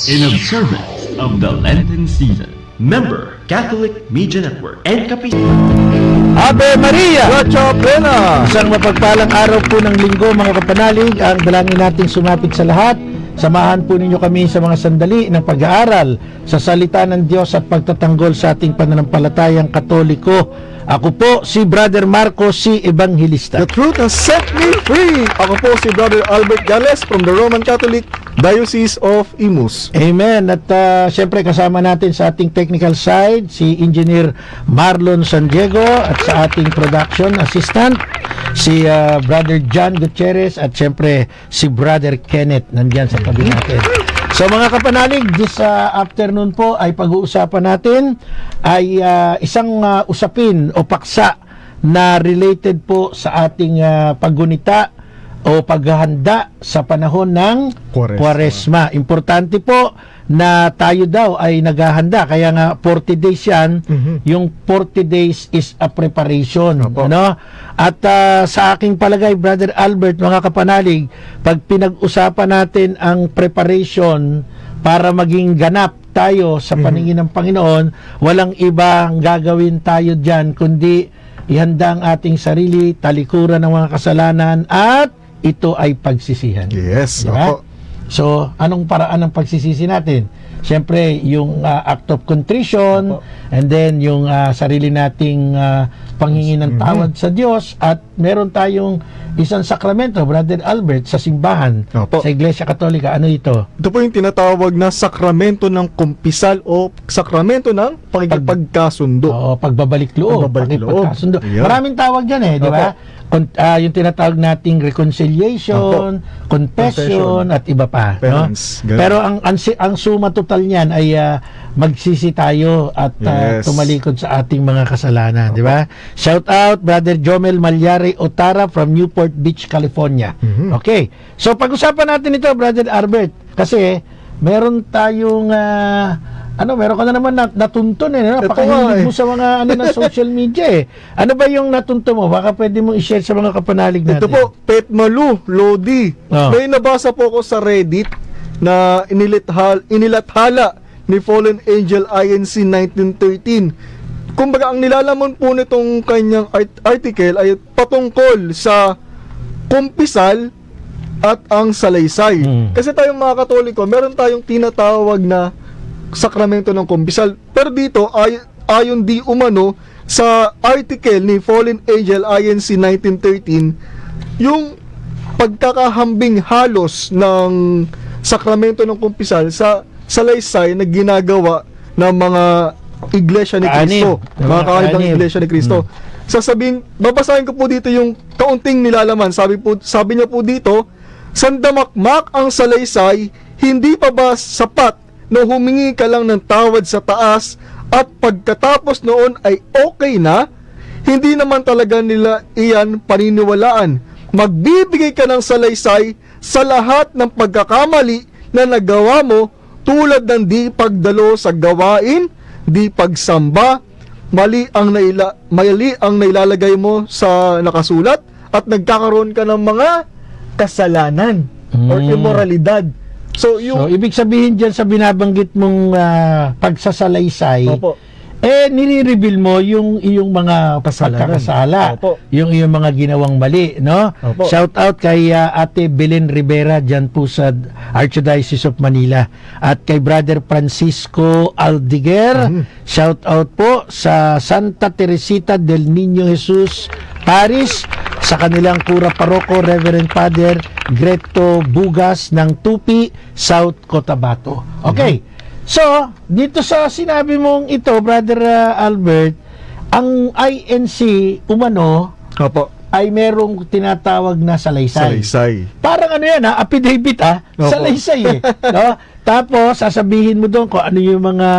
in observance of the Lenten season. Member, Catholic Media Network and Ave Maria! Gracia Plena! Isang mapagpalang araw po ng linggo mga kapanalig. Ang dalangin natin sumapit sa lahat. Samahan po ninyo kami sa mga sandali ng pag-aaral sa salita ng Diyos at pagtatanggol sa ating pananampalatayang Katoliko. Ako po si Brother Marco C. Evangelista. The truth has set me free. Ako po si Brother Albert Gales from the Roman Catholic Diocese of Imus. Amen. At syempre kasama natin sa ating technical side si Engineer Marlon San Diego at sa ating production assistant si Brother John Gutierrez at syempre si Brother Kenneth nandyan sa tabi natin. So mga kapanalig, this afternoon po ay pag-uusapan natin ay isang usapin o paksa na related po sa ating paggunita o paghahanda sa panahon ng Kwaresma. Importante po na tayo daw ay naghahanda. Kaya nga 40 days yan. Yung 40 days is a preparation. Ano? At sa aking palagay, Brother Albert, mga kapanalig, pag pinag-usapan natin ang preparation para maging ganap tayo sa paningin ng Panginoon, walang ibang gagawin tayo dyan, kundi ihanda ang ating sarili, talikuran ng mga kasalanan, at ito ay pagsisihan. Yes. Diba? So, anong paraan ng pagsisisi natin? Siyempre, yung act of contrition, and then yung sarili nating panghingi ng tawad sa Diyos, at meron tayong isang sakramento, Brother Albert, sa simbahan, sa Iglesia Katolika. Ano ito? Ito po yung tinatawag na sakramento ng kumpisal o sakramento ng pakikipagkasundo. Oo, pagbabalik loob. Pakikipagkasundo. Yeah. Maraming tawag dyan di ba? Yung tinatawag nating reconciliation, confession, at iba pa. No? Pero ang suma total niyan ay magsisi tayo at tumalikod sa ating mga kasalanan, di ba? Shout out Brother Jomel Malyari Otara from Newport Beach, California. Okay. So pag-usapan natin ito, Brother Albert, kasi meron tayong meron ka na naman natuntun napakahilig mo sa mga ng social media Ano ba yung natunto mo? Baka pwede mo i-share sa mga kapanalig natin. Ito po, Pet Malu, Lodi. May nabasa po ako sa Reddit na inilathala ni Fallen Angel INC 1913. Kumbaga, ang nilalaman po nitong kanyang article ay patungkol sa kumpisal at ang salaysay. Kasi tayong mga Katoliko, meron tayong tinatawag na sakramento ng kumpisal. Pero dito, ayon di umano sa article ni Fallen Angel INC 1913, yung pagkakahambing halos ng sakramento ng kumpisal sa salaysay na ginagawa ng mga Iglesia ni Cristo. Mga kaanib ng Iglesia ni Cristo. Sasabihin, babasahin ko po dito yung kaunting nilalaman. Sabi niya po dito, sandamakmak ang salaysay, hindi pa ba sapat na humingi ka lang ng tawad sa taas at pagkatapos noon ay okay na? Hindi naman talaga nila iyan paniniwalaan. Magbibigay ka ng salaysay sa lahat ng pagkakamali na nagawa mo, tulad ng di pagdalo sa gawain, di pagsamba, mali ang nailalagay mo sa nakasulat, at nagkakaroon ka ng mga kasalanan or immoralidad. So ibig sabihin dyan sa binabanggit mong pagsasalaysay, nire-reveal mo yung iyong mga pagkakasala, yung iyong mga ginawang mali, no? Shout out kay Ate Belen Rivera dyan po sa Archdiocese of Manila, at kay Brother Francisco Aldiger. Shout out po sa Santa Teresita del Niño Jesus Paris, sa kanilang Kura Paroko, Reverend Father Greto Bugas ng Tupi, South Cotabato. Okay. So, dito sa sinabi mong ito, Brother Albert, ang INC umano ay merong tinatawag na salaysay. Parang affidavit salaysay no? Tapos sasabihin mo doon kung ano yung mga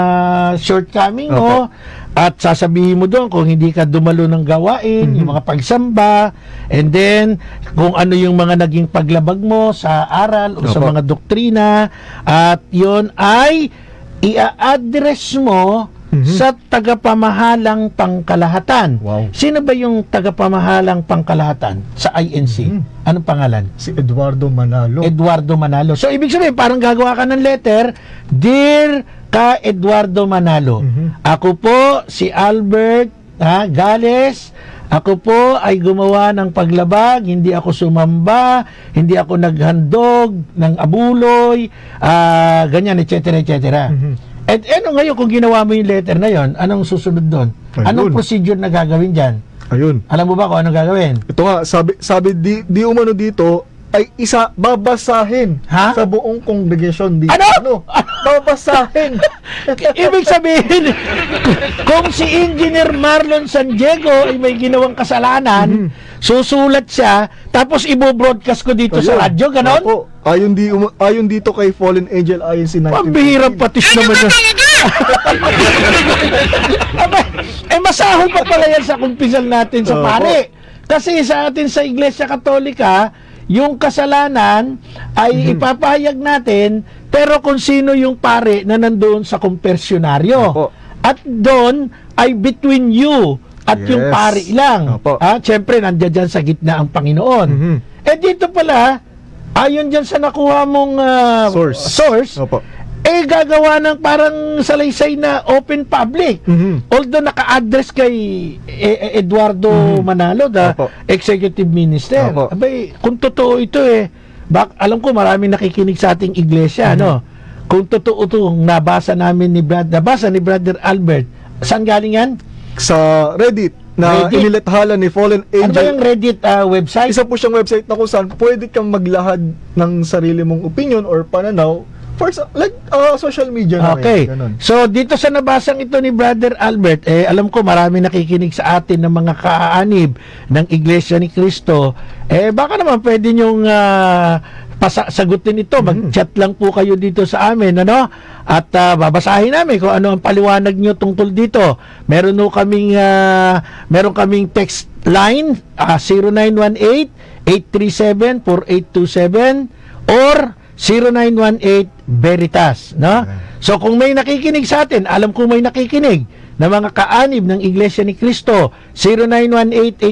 shortcoming mo, at sasabihin mo doon kung hindi ka dumalo ng gawain, yung mga pagsamba, and then kung ano yung mga naging paglabag mo sa aral o sa mga doktrina, at yon ay i-address mo sa tagapamahalang pangkalahatan. Wow. Sino ba yung tagapamahalang pangkalahatan sa INC? Anong pangalan? Si Eduardo Manalo. Eduardo Manalo. So, ibig sabihin, parang gagawa ka ng letter, Dear ka Eduardo Manalo, ako po si Albert Gales, ako po ay gumawa ng paglabag, hindi ako sumamba, hindi ako naghandog ng abuloy, ganyan, etc. At ano ngayon kung ginawa mo yung letter na yon, anong susunod doon? Anong procedure na gagawin dyan? Ayun. Alam mo ba kung anong gagawin? Ito nga, sabi di umano dito, ay babasahin sa buong congregation dito. Ano? Babasahin. Ibig sabihin, kung si Engineer Marlon San Diego ay may ginawang kasalanan, susulat siya, tapos ibo-broadcast ko dito sa radyo, ganon? Opo. Ayon dito kay Fallen Angel INC 19. Pambihirang patis naman na. Masahol pa pala yan sa kumpisal natin sa pare. Kasi sa atin sa Iglesia Katolika, yung kasalanan ay ipapahayag natin, pero kung sino yung pare na nandoon sa kumpersyonaryo. At doon ay between you at yung pare lang. Siyempre, nandiyan dyan sa gitna ang Panginoon. Dito pala, ayon dyan sa nakuha mong source, gagawa ng parang salaysay na open public. Although naka-address kay Eduardo Manalo, the Executive Minister. Abay, kung totoo ito alam ko maraming nakikinig sa ating iglesia, no? Kung totoo itong nabasa namin ni Brother Albert, saan galing yan? Sa Reddit na inilathala ni Fallen Angel. Ano ba yung Reddit website? Isa po siyang website na kung saan pwede kang maglahad ng sarili mong opinion or pananaw for social media na okay. Rin. So, dito sa nabasang ito ni Brother Albert, alam ko marami nakikinig sa atin ng mga kaaanib ng Iglesia ni Cristo. Baka naman pwede nyong sagutin ito. Mag-chat lang po kayo dito sa amin, ano? At babasahin namin kung ano ang paliwanag nyo tungkol dito. Meron kaming text line, 0918-837-4827 or 0918 Veritas, no? So kung may nakikinig sa atin, alam ko may nakikinig na mga kaanib ng Iglesia ni Cristo,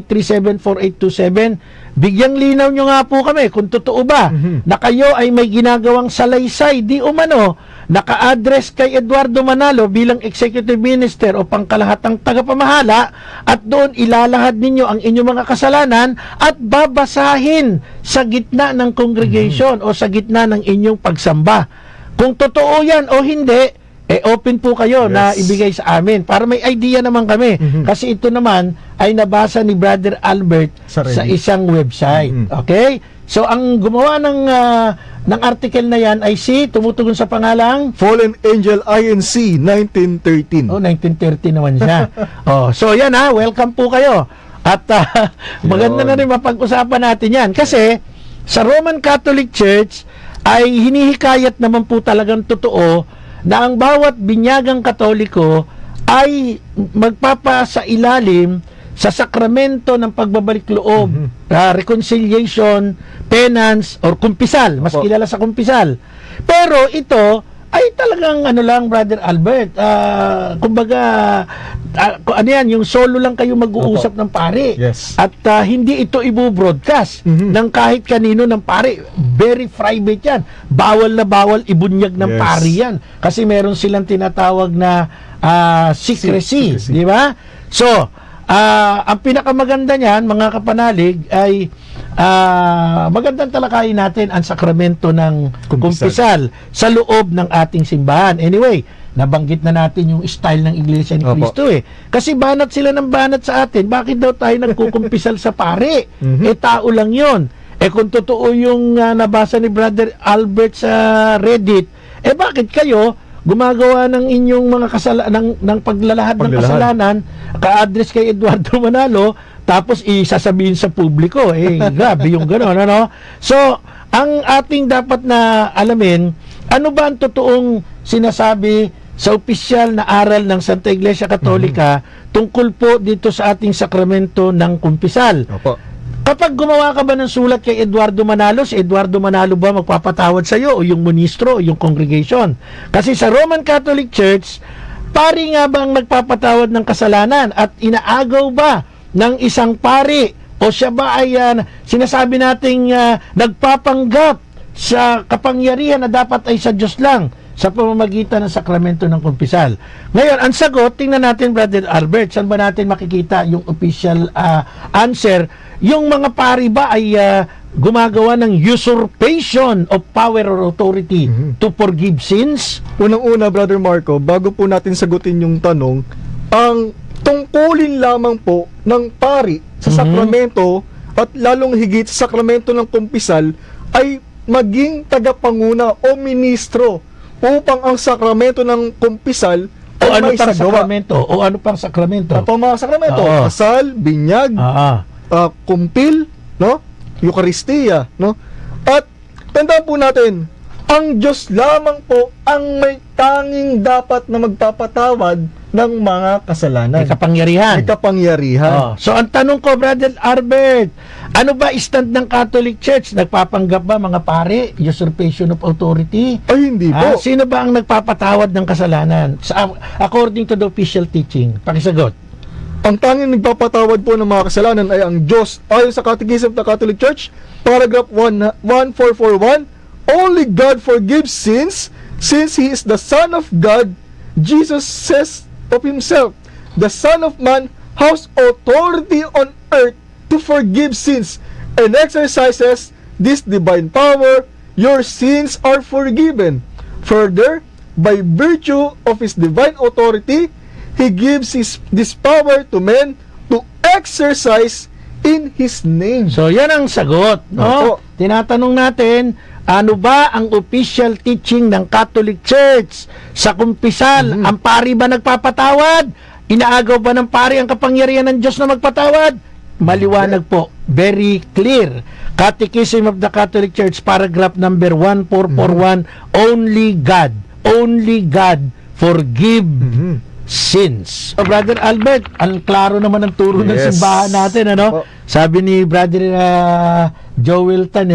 0918-837-4827, bigyang linaw nyo nga po kami kung totoo ba na kayo ay may ginagawang salaysay di umano naka-address kay Eduardo Manalo bilang Executive Minister o pangkalahatang tagapamahala, at doon ilalahad ninyo ang inyong mga kasalanan at babasahin sa gitna ng congregation o sa gitna ng inyong pagsamba. Kung totoo yan o hindi, open po kayo na ibigay sa amin para may idea naman kami. Kasi ito naman ay nabasa ni Brother Albert sa isang website. Okay? So, ang gumawa ng article na yan ay tumutugon sa pangalang Fallen Angel INC 1913. 1930 naman siya. So, yan welcome po kayo. At maganda na rin mapag-usapan natin yan. Kasi, sa Roman Catholic Church, ay hinihikayat naman po talagang totoo na ang bawat binyagang Katoliko ay magpapasa ilalim sa sakramento ng pagbabalik loob, reconciliation, penance, or kumpisal. Mas kilala sa kumpisal. Pero ito ay talagang Brother Albert, kumbaga, ano yan, yung solo lang kayo mag-uusap ng pare. At hindi ito ibu-broadcast ng kahit kanino ng pare. Very private yan. Bawal na bawal ibunyag ng pare yan. Kasi meron silang tinatawag na secrecy. Di ba? So, ang pinakamaganda niyan, mga kapanalig, ay magandang talakayin natin ang sakramento ng kumpisal sa loob ng ating simbahan. Anyway, nabanggit na natin yung style ng Iglesia ni Cristo Kasi banat sila ng banat sa atin. Bakit daw tayo nagkukumpisal sa pare? Tao lang yon. Kung totoo yung nabasa ni Brother Albert sa Reddit, bakit kayo gumagawa ng inyong mga ng paglalahad ng kasalanan, ka-address kay Eduardo Manalo, tapos isasabihin sa publiko? Grabe yung gano'n, ano? So, ang ating dapat na alamin, ano ba ang totoong sinasabi sa opisyal na aral ng Santa Iglesia Katolika tungkol po dito sa ating sakramento ng kumpisal? Kapag gumawa ka ba ng sulat kay Eduardo Manalo, si Eduardo Manalo ba magpapatawad sa iyo o yung ministro o yung congregation? Kasi sa Roman Catholic Church, pari nga ba ang nagpapatawad ng kasalanan at inaagaw ba ng isang pari o siya ba ay sinasabi nating nagpapanggap sa kapangyarihan na dapat ay sa Diyos lang sa pamamagitan ng sakramento ng kumpisal? Ngayon, ang sagot, tingnan natin, Brother Albert, saan ba natin makikita yung official answer? Yung mga pari ba ay gumagawa ng usurpation of power or authority to forgive sins? Unang-una, Brother Marco, bago po natin sagutin yung tanong, ang tungkulin lamang po ng pari sa sakramento at lalong higit sa sakramento ng kumpisal ay maging tagapanguna o ministro upang ang sakramento ng kumpisal O ano may pang isagawa. sakramento? O ano pang sakramento? Ito ang mga sakramento, Oo. kasal, binyag, kumpil, no? Eucharistia, no? At tandaan po natin, ang Diyos lamang po ang may tanging dapat na magpapatawad ng mga kasalanan. May kapangyarihan. May kapangyarihan. Oh. So ang tanong ko, Brother Albert, ano ba stand ng Catholic Church? Nagpapanggap ba mga pare? Usurpation of authority? Ay, hindi po. Sino ba ang nagpapatawad ng kasalanan? According to the official teaching. Pakisagot. Ang tanging nagpapatawad po ng mga kasalanan ay ang Diyos. Ayon sa Catechism of the Catholic Church, paragraph 1441, only God forgives sins since He is the Son of God. Jesus says of Himself, the Son of Man has authority on earth to forgive sins and exercises this divine power. Your sins are forgiven. Further, by virtue of His divine authority, He gives this power to men to exercise in His name. So yan ang sagot. No? Opo. Tinatanong natin, ano ba ang official teaching ng Catholic Church sa kumpisal? Ang pari ba nagpapatawad? Inaagaw ba ng pari ang kapangyarihan ng Diyos na magpatawad? Maliwanag po. Very clear. Catechism of the Catholic Church, paragraph number 1441, only God forgive sins. So, Brother Albert, ang klaro naman ang turo ng Yes. simbahan natin, ano? Opo. Sabi ni Brother Joel Tan,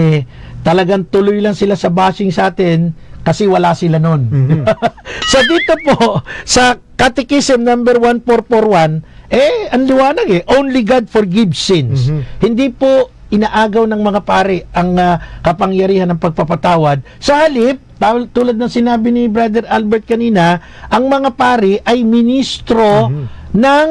talagang tuloy lang sila sa bashing sa atin kasi wala sila nun. So dito po, sa Catechism number 1441, ang liwanag only God forgives sins. Hindi po inaagaw ng mga pari ang kapangyarihan ng pagpapatawad. Sa halip, tulad ng sinabi ni Brother Albert kanina, ang mga pari ay ministro ng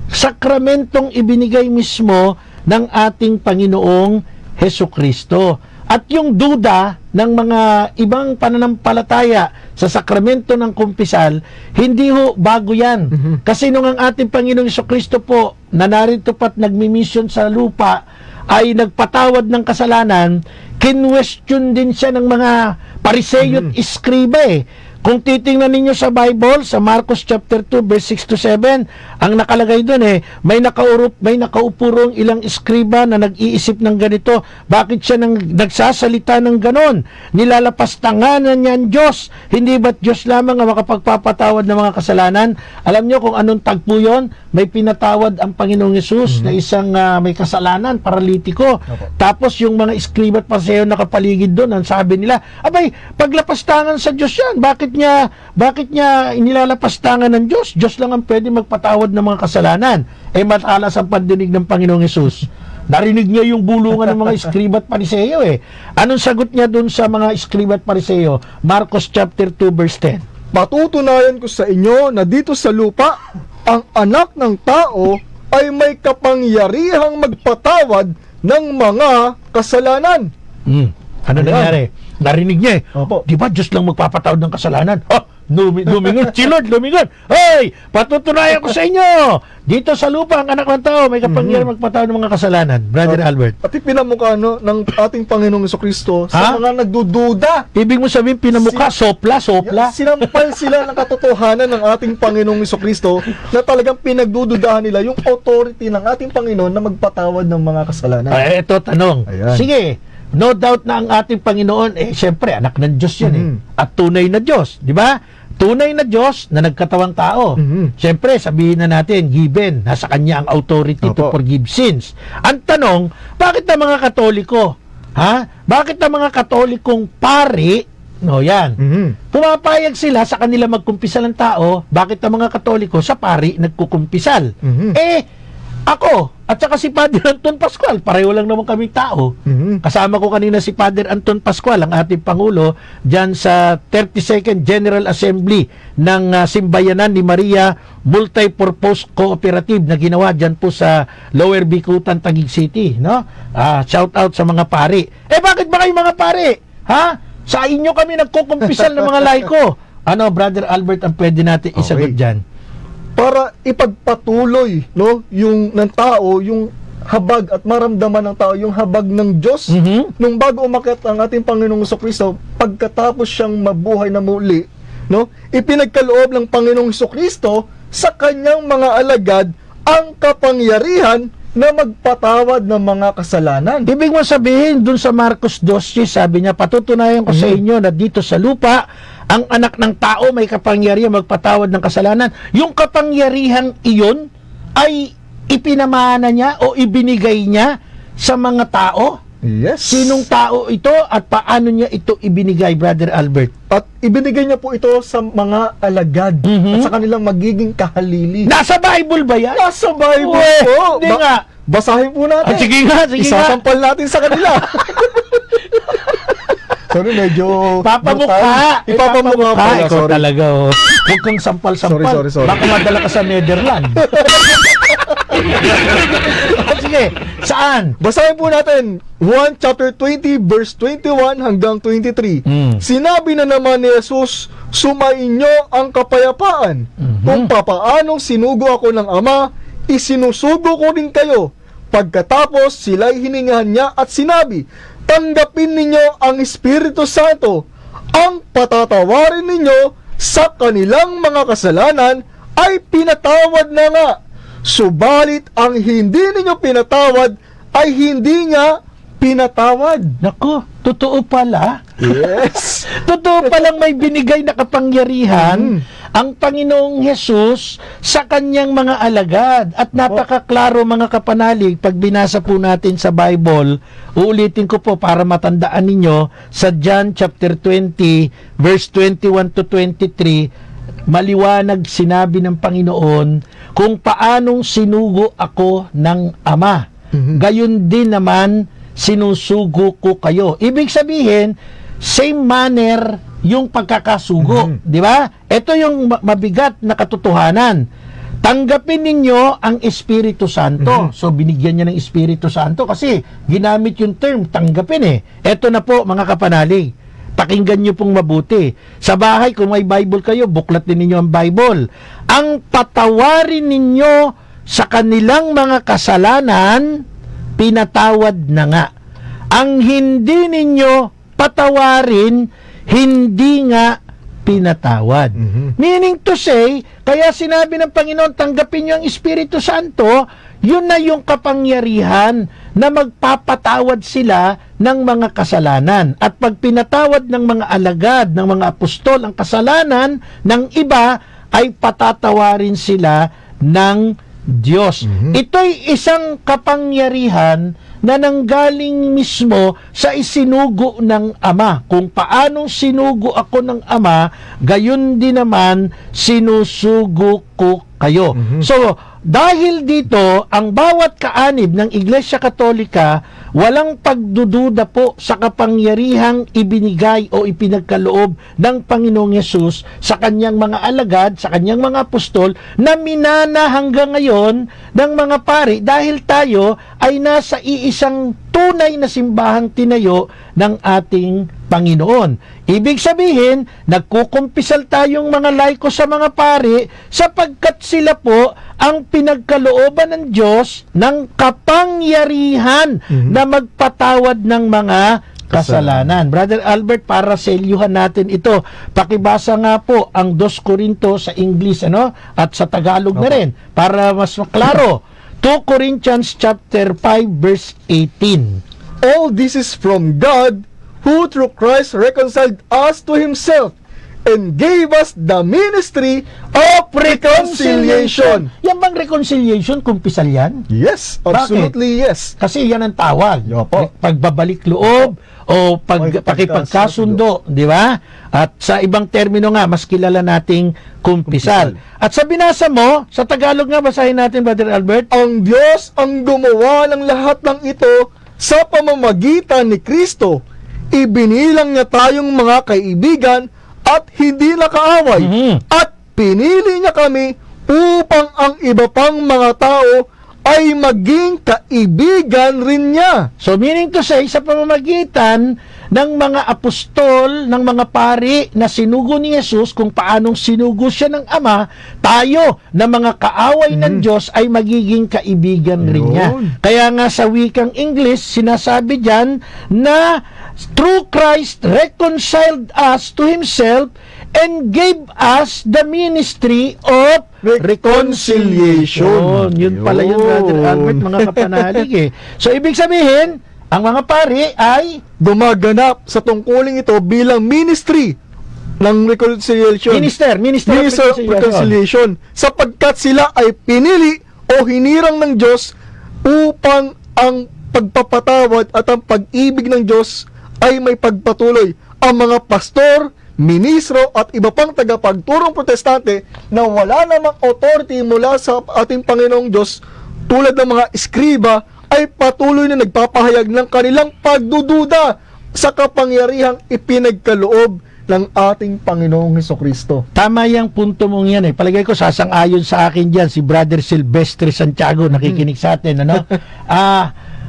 sakramentong ibinigay mismo ng ating Panginoong Hesukristo. At yung duda ng mga ibang pananampalataya sa sakramento ng kumpisal, hindi ho bago yan. Kasi nung ang ating Panginoong Hesukristo po, na narito pat nagmimisyon sa lupa, ay nagpatawad ng kasalanan, kinwestiyon din siya ng mga Pariseo at Iskriba. Kung titingnan ninyo sa Bible, sa Marcos chapter 2, verse 6 to 7, ang nakalagay doon may nakaupurong ilang iskriba na nag-iisip ng ganito. Bakit siya nagsasalita ng ganon? Nilalapastanganan niya ang Diyos. Hindi ba't Diyos lamang ang makapagpapatawad ng mga kasalanan? Alam nyo kung anong tagpo yun? May pinatawad ang Panginoong Yesus na isang may kasalanan, paralitiko. Tapos yung mga iskriba at Pariseo nakapaligid doon, ang sabi nila, abay, paglapastangan sa Diyos yan. Bakit niya inilalapastangan ng Diyos? Diyos lang ang pwede magpatawad ng mga kasalanan. Matalas ang pandinig ng Panginoong Hesus. Narinig niya yung bulungan ng mga iskriba at Pariseo. Anong sagot niya dun sa mga iskriba at Pariseo? Marcos chapter 2 verse 10. Patutunayan ko sa inyo na dito sa lupa, ang anak ng tao ay may kapangyarihang magpatawad ng mga kasalanan. Ano nangyari? Narinig niya Opo. Di ba Diyos lang magpapatawad ng kasalanan? Lumingon, si Lord, lumingon. Hoy, patutunayan ko sa inyo. Dito sa lupa, ang anak ng tao may kapangyarihan magpatawad ng mga kasalanan. Brother Albert. At pinamukha ng ating Panginoong Hesukristo sa mga nagdududa. Ibig mo sabihin, pinamukha, sopla. Sinampal sila ng katotohanan ng ating Panginoong Hesukristo na talagang pinagdududahan nila yung authority ng ating Panginoon na magpatawad ng mga kasalanan. Ito, tanong. Ayan. Sige, no doubt na ang ating Panginoon, siyempre, anak ng Diyos yan At tunay na Diyos, di ba? Tunay na Diyos na nagkatawang tao. Siyempre, sabihin na natin, given, nasa Kanya ang authority to Opo. forgive sins. Ang tanong, bakit ang mga Katoliko, bakit ang mga Katolikong pari No, yan. Mhm. Pumapayag sila sa kanila magkumpisal ng tao. Bakit ang mga Katoliko sa pari nagkukumpisal? Mhm. Ako at saka si Father Anton Pascual, pareho lang naman kami tao. Mhm. Kasama ko kanina si Father Anton Pascual, ang ating Pangulo, dyan sa 32nd General Assembly ng Simbayanan ni Maria Multipurpose Cooperative na ginawa dyan po sa Lower Bicutan, Taguig City. No? Shout out sa mga pari. Bakit ba kayo mga pari? Ha? Sa inyo kami nagkukumpisal ng mga laiko. Ano, Brother Albert, ang pwede natin isagot dyan? Para ipagpatuloy, no, yung ng tao, yung habag at maramdaman ng tao yung habag ng Diyos. Mhm. Nung bago umakyat ang ating Panginoong Jesucristo, pagkatapos siyang mabuhay na muli, no, ipinagkaloob ng Panginoong Jesucristo sa kanyang mga alagad ang kapangyarihan na magpatawad ng mga kasalanan. Ibig mo sabihin, dun sa Marcos 12, sabi niya, patutunayan ko sa inyo na dito sa lupa, ang anak ng tao may kapangyarihan magpatawad ng kasalanan. Yung kapangyarihan iyon ay ipinamana niya o ibinigay niya sa mga tao. Yes. Sinong tao ito at paano niya ito ibinigay, Brother Albert? At ibinigay niya po ito sa mga alagad at sa kanilang magiging kahalili. Nasa Bible ba yan? Nasa Bible Uwe, po. hindi nga. Basahin po natin. Sige nga, sige nga. Isasampal natin sa kanila. Sorry, medyo... Papamukha. Ipapamukha pa. Ikaw Sorry. talaga, oh. Huwag kang sampal-sampal. Sorry. Baka madala ka sa Netherlands. Sige, saan? Basahin po natin 1 chapter 20 verse 21 hanggang 23. Sinabi na naman ni Jesus, sumainyo ang kapayapaan. Kung papaanong sinugo ako ng Ama, isinusugo ko rin kayo. Pagkatapos sila'y hiningahan niya at sinabi, tanggapin ninyo ang Espiritu Santo. Ang patatawarin ninyo sa kanilang mga kasalanan ay pinatawad na nga. Subalit ang hindi ninyo pinatawad ay hindi nga pinatawad. Naku, totoo pala. Yes. Totoo palang may binigay na kapangyarihan ang Panginoong Hesus sa kanyang mga alagad. At napakaklaro mga kapanalig, pag binasa po natin sa Bible, uulitin ko po para matandaan ninyo, sa John chapter 20, verse 21 to 23, maliwanag sinabi ng Panginoon kung paanong sinugo ako ng Ama. Gayon din naman sinusugo ko kayo. Ibig sabihin, same manner yung pagkakasugo, di ba? Ito yung mabigat na katotohanan. Tanggapin ninyo ang Espiritu Santo. So binigyan niya ng Espiritu Santo kasi ginamit yung term tanggapin eh. Ito na po mga kapanalig. Pakinggan nyo pong mabuti. Sa bahay, kung may Bible kayo, buklatin ninyo ang Bible. Ang patawarin ninyo sa kanilang mga kasalanan, pinatawad na nga. Ang hindi ninyo patawarin, hindi nga pinatawad. Meaning to say, kaya sinabi ng Panginoon, tanggapin nyo ang Espiritu Santo, yun na yung kapangyarihan na magpapatawad sila ng mga kasalanan. At pag pinatawad ng mga alagad, ng mga apostol, ang kasalanan ng iba, ay patatawarin sila ng Diyos. Ito'y isang kapangyarihan na nanggaling mismo sa isinugo ng Ama. Kung paanong sinugo ako ng Ama, gayon din naman sinusugo ko kayo. So, dahil dito, ang bawat kaanib ng Iglesia Katolika, walang pagdududa po sa kapangyarihang ibinigay o ipinagkaloob ng Panginoong Yesus sa kanyang mga alagad, sa kanyang mga apostol, na minana hanggang ngayon ng mga pari dahil tayo ay nasa iisang tunay na simbahang tinayo ng ating Panginoon. Ibig sabihin, nagkukumpisal tayong mga laiko sa mga pari sapagkat sila po ang pinagkalooban ng Diyos ng kapangyarihan na magpatawad ng mga kasalanan. Brother Albert, para selyuhan natin ito, pakibasa nga po ang 2 Corinto sa English at sa Tagalog na rin para mas maklaro. 2 Corinthians chapter 5 verse 18. All this is from God, who through Christ reconciled us to Himself and gave us the ministry of reconciliation. Yan bang reconciliation, kumpisal yan? Yes, absolutely yes. Kasi yan ang tawag. Opo. Pagbabalik loob o pakipagkasundo, di ba? At sa ibang termino nga, mas kilala nating kumpisal. At sa binasa mo, sa Tagalog nga, basahin natin, Brother Albert. Ang Diyos ang gumawa ng lahat ng ito sa pamamagitan ni Kristo. Ibinilang niya tayong mga kaibigan at hindi nakaaway. At pinili niya kami upang ang iba pang mga tao ay maging kaibigan rin niya. So meaning to say, sa pamamagitan ng mga apostol, ng mga pari na sinugo ni Jesus, kung paanong sinugo siya ng Ama, tayo na mga kaaway ng Diyos ay magiging kaibigan rin niya. Kaya nga sa wikang English, sinasabi dyan na through Christ reconciled us to Himself and gave us the ministry of reconciliation. Yun pala yun, Brother Albert, mga kapanalig eh. So, ibig sabihin, ang mga pari ay gumaganap sa tungkuling ito bilang ministry ng reconciliation. Minister of reconciliation. Sapagkat sila ay pinili o hinirang ng Diyos upang ang pagpapatawad at ang pag-ibig ng Diyos ay may pagpatuloy. Ang mga pastor, ministro at iba pang tagapagturong protestante na wala namang authority mula sa ating Panginoong Diyos tulad ng mga eskriba ay patuloy na nagpapahayag ng kanilang pagdududa sa kapangyarihang ipinagkaloob ng ating Panginoong Hesukristo. Tama yung punto mong yan eh. Palagay ko sasang-ayon sa akin dyan si Brother Silvestre Santiago nakikinig sa atin, ano?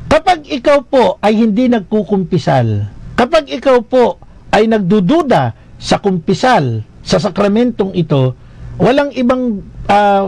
Kapag ikaw po ay hindi nagkukumpisal, kapag ikaw po ay nagdududa sa kumpisal, sa sakramentong ito, walang ibang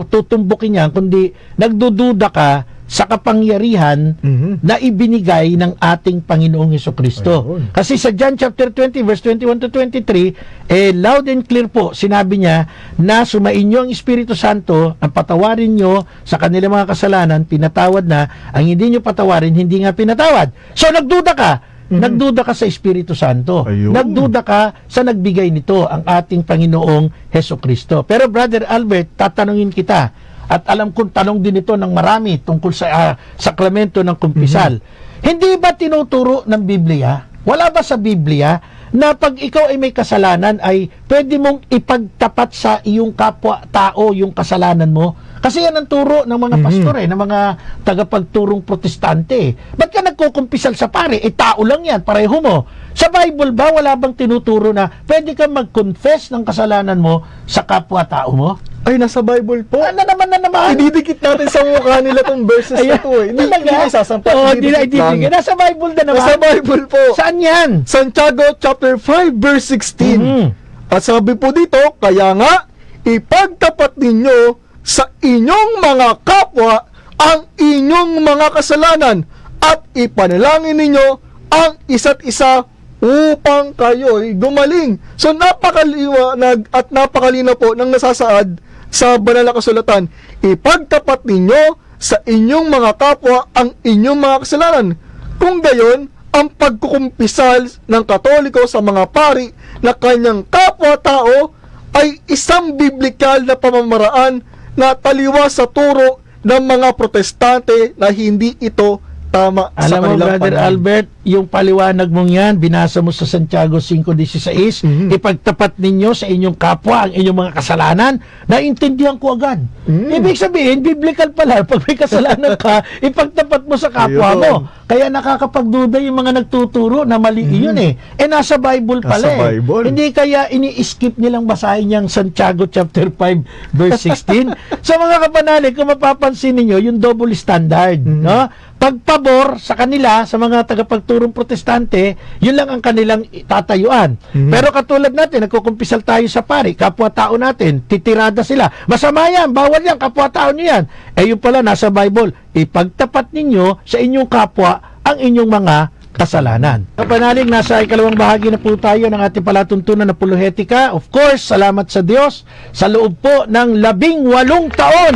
tutumbukin yan, kundi nagdududa ka sa kapangyarihan na ibinigay ng ating Panginoong Hesukristo. Kasi sa John chapter 20 verse 21 to 23, loud and clear po, sinabi niya na sumainyo ang Espiritu Santo, ang patawarin nyo sa kanilang mga kasalanan, pinatawad na, ang hindi nyo patawarin, hindi nga pinatawad. So nagduda ka, nagduda ka sa Espiritu Santo. Nagduda ka sa nagbigay nito, ang ating Panginoong Hesukristo. Pero Brother Albert, tatanungin kita, at alam kong tanong din ito ng marami tungkol sa sakramento ng kumpisal. Hindi ba tinuturo ng Biblia? Wala ba sa Biblia na pag ikaw ay may kasalanan ay pwede mong ipagtapat sa iyong kapwa-tao yung kasalanan mo? Kasi yan ang turo ng mga pastor ng mga tagapagturong protestante. Ba't ka nagkukumpisal sa pare? Tao lang yan, pareho mo. Sa Bible ba, wala bang tinuturo na pwede kang mag-confess ng kasalanan mo sa kapwa-tao mo? Ay, nasa Bible po. Na naman. Ididikit natin sa mukha nila tong verses na to eh. Hindi na isasampat. Ididikit. Nasa Bible na naman. Nasa Bible po. Saan yan? Santiago chapter 5 verse 16. At sabi po dito, kaya nga, ipagtapat ninyo sa inyong mga kapwa ang inyong mga kasalanan at ipanalangin ninyo ang isa't isa upang kayo'y gumaling. So napakaliwanag at napakalinaw po ng nasasaad sa banal na kasulatan. Ipagtapat ninyo sa inyong mga kapwa ang inyong mga kasalanan. Kung gayon, ang pagkukumpisal ng Katoliko sa mga pari na kanyang kapwa-tao ay isang biblikal na pamamaraan na taliwas sa turo ng mga protestante na hindi ito tama sa Alam mo, kanilang Brother pananaw. Albert, yung paliwanag mong yan, binasa mo sa Santiago 5:16, ipagtapat ninyo sa inyong kapwa ang inyong mga kasalanan, naintindihan ko agad. Ibig sabihin, biblical pala, pag may kasalanan ka, ipagtapat mo sa kapwa mo. Kaya nakakapagduda yung mga nagtuturo na mali yun eh. Nasa Bible pala Nasa Bible. Hindi kaya ini-skip nilang basahin yung Santiago chapter 5 verse 16. Sa mga kapanalig, kung mapapansin niyo yung double standard, no? Pagpabor sa kanila, sa mga tagapagturong protestante, yun lang ang kanilang tatayuan. Pero katulad natin, nagkukumpisal tayo sa pari, kapwa-tao natin, titirada sila. Masama yan, bawal yan, kapwa-tao nyo yan. Yun pala, nasa Bible, ipagtapat ninyo sa inyong kapwa ang inyong mga kasalanan. Kapanalig, nasa ikalawang bahagi na po tayo ng ating palatuntunan na apolohetika. Of course, salamat sa Diyos. Sa loob po ng 18 taon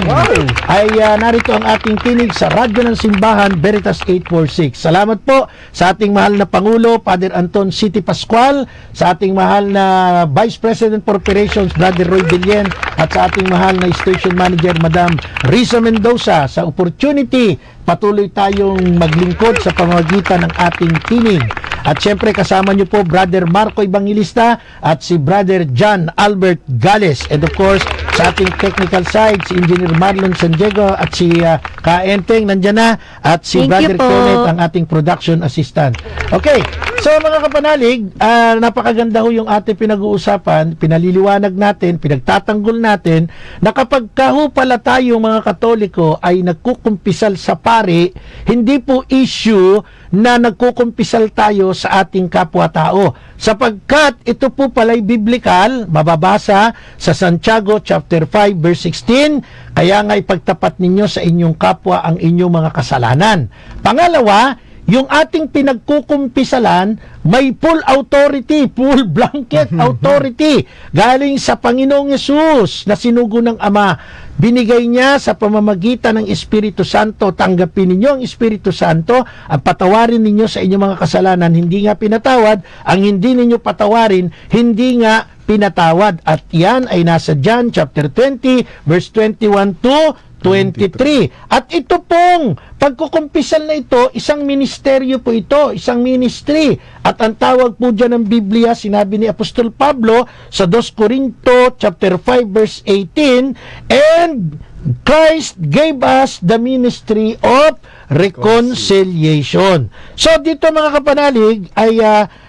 ay narito ang ating tinig sa Radyo ng Simbahan, Veritas 846. Salamat po sa ating mahal na Pangulo, Father Anton City Pascual, sa ating mahal na Vice President for Operations, Brother Roy Villen, at sa ating mahal na station manager, Madam Risa Mendoza, sa opportunity patuloy tayong maglingkod sa pamamagitan ng ating tinig. At syempre kasama niyo po Brother Marco Evangelista at si Brother John Albert Gales, and of course sa ating technical side si Engineer Marlon San Diego at si Kaenteng nandyan na, at si Thank you Brother po. Kenneth ang ating production assistant. Okay, so mga kapanalig, napakaganda ho yung ating pinag-uusapan, pinaliliwanag natin, pinagtatanggol natin na kapag kaho pala tayo mga Katoliko ay nagkukumpisal sa pari, hindi po issue na nagkukumpisal tayo sa ating kapwa-tao, sapagkat ito po pala'y biblical, mababasa sa Santiago chapter 5 verse 16, kaya nga ipagtapat ninyo sa inyong kapwa ang inyong mga kasalanan. Pangalawa, yung ating pinagkukumpisalan may full authority, full blanket authority galing sa Panginoong Yesus na sinugo ng Ama. Binigay niya sa pamamagitan ng Espiritu Santo. Tanggapin ninyo ang Espiritu Santo at patawarin ninyo sa inyong mga kasalanan. Hindi nga pinatawad, ang hindi ninyo patawarin, hindi nga pinatawad. At yan ay nasa John chapter 20 verse 21 to 23. At ito pong pagkukumpisal na ito, isang ministeryo po ito, isang ministry. At ang tawag po dyan ng Biblia, sinabi ni Apostol Pablo sa 2 Corinto chapter 5 verse 18, and Christ gave us the ministry of reconciliation. So dito mga kapanalig ay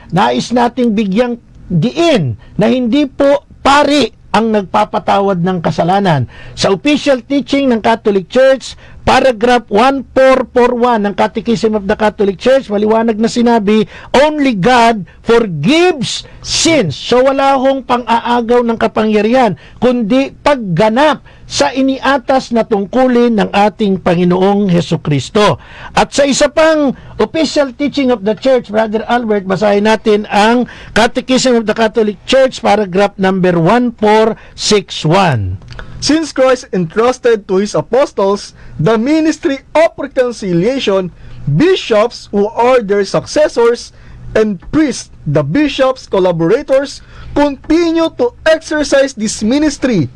nais nating bigyang diin na hindi po pari ang nagpapatawad ng kasalanan. Sa official teaching ng Catholic Church, paragraph 1441 ng Catechism of the Catholic Church, maliwanag na sinabi, only God forgives sins. So wala hong pang-aagaw ng kapangyarihan, kundi pagganap sa iniatas na tungkulin ng ating Panginoong Hesukristo. At sa isa pang official teaching of the Church, Brother Albert, basahin natin ang Catechism of the Catholic Church, paragraph number 1461. Since Christ entrusted to his apostles the ministry of reconciliation, bishops who are their successors and priests, the bishops' collaborators, continue to exercise this ministry.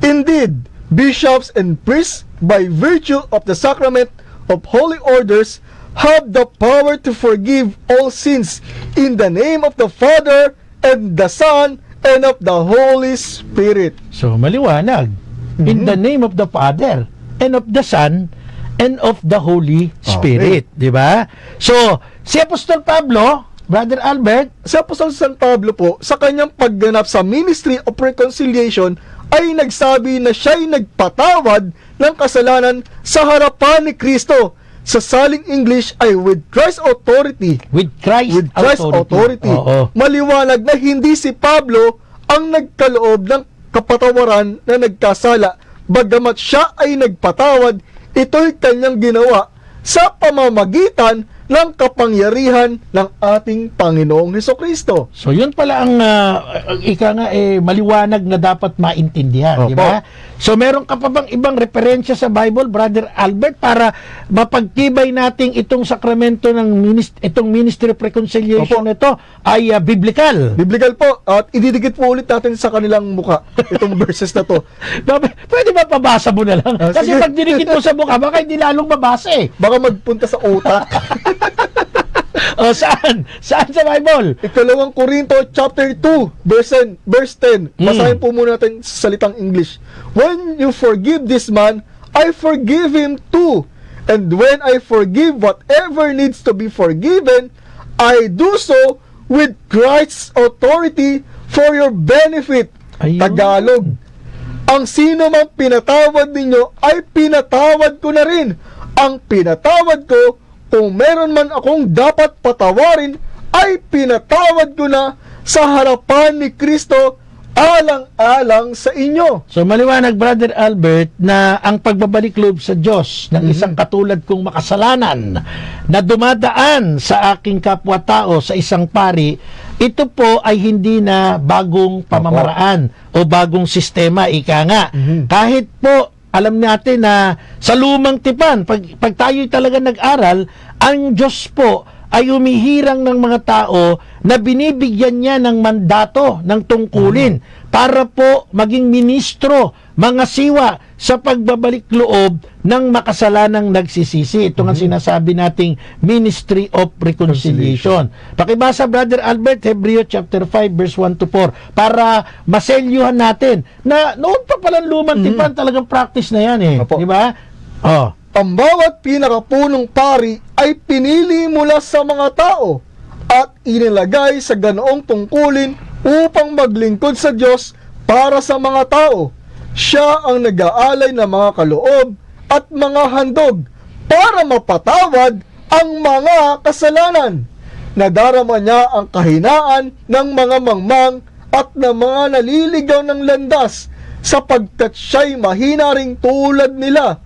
Indeed, bishops and priests, by virtue of the sacrament of holy orders, have the power to forgive all sins in the name of the Father and the Son and of the Holy Spirit. So maliwanag. In the name of the Father and of the Son and of the Holy Spirit, di ba? So, si Apostol Pablo, Brother Albert, Si Apostol San Pablo po, sa kanyang pagganap sa Ministry of Reconciliation, ay nagsabi na siya'y nagpatawad ng kasalanan sa harapan ni Kristo. Sa saling English ay with Christ's authority. with Christ authority. Oo. Maliwanag na hindi si Pablo ang nagkaloob ng kapatawaran na nagkasala. Bagamat siya ay nagpatawad, ito'y kanyang ginawa sa pamamagitan ng kapangyarihan ng ating Panginoong Hesukristo. So yun pala ang ika nga maliwanag na dapat maintindihan, Opo. di ba? So meron ka pa bang ibang referensya sa Bible, Brother Albert, para mapagtibay nating itong sakramento ng itong Ministry of Reconciliation Opo. nito ay biblical? Biblical po, at ididikit po ulit natin sa kanilang muka itong verses na to. Pwede ba pabasa mo na lang? Kasi sige. pag dinikit mo sa mukha, baka hindi lalong mabasa eh. Baka magpunta sa utak. O saan? Saan sa Bible? Ikalawang Korinto chapter 2 verse 10. Basahin po muna natin sa salitang English. When you forgive this man, I forgive him too. And when I forgive whatever needs to be forgiven, I do so with Christ's authority for your benefit. Ayun. Tagalog. Ang sino mang pinatawad ninyo ay pinatawad ko na rin. Ang pinatawad ko, kung meron man akong dapat patawarin, ay pinatawad ko na sa harapan ni Kristo alang-alang sa inyo. So maliwanag, Brother Albert, na ang pagbabalik loob sa Diyos ng isang katulad kong makasalanan na dumadaan sa aking kapwa-tao sa isang pari, ito po ay hindi na bagong pamamaraan o bagong sistema, ika nga. Kahit po alam natin na sa lumang tipan, pag tayo'y talaga nag-aral, ang Diyos po ay humihirang ng mga tao na binibigyan niya ng mandato, ng tungkulin. para po maging ministro, mga siwa sa pagbabalik loob ng makasalanang nagsisisi. Ito nga sinasabi nating Ministry of Reconciliation. Pakibasa, Brother Albert, Hebreo chapter 5 verse 1 to 4 para maselyuhan natin na noon pa palang lumang tipan talagang practice na yan eh. Opo. Di ba? Oh. Ang bawat pinakapunong pari ay pinili mula sa mga tao at inilagay sa ganoong tungkulin upang maglingkod sa Diyos para sa mga tao. Siya ang nag-aalay ng mga kaloob at mga handog para mapatawad ang mga kasalanan. Nadarama niya ang kahinaan ng mga mangmang at ng mga naliligaw ng landas sapagkat siya'y mahina ring tulad nila.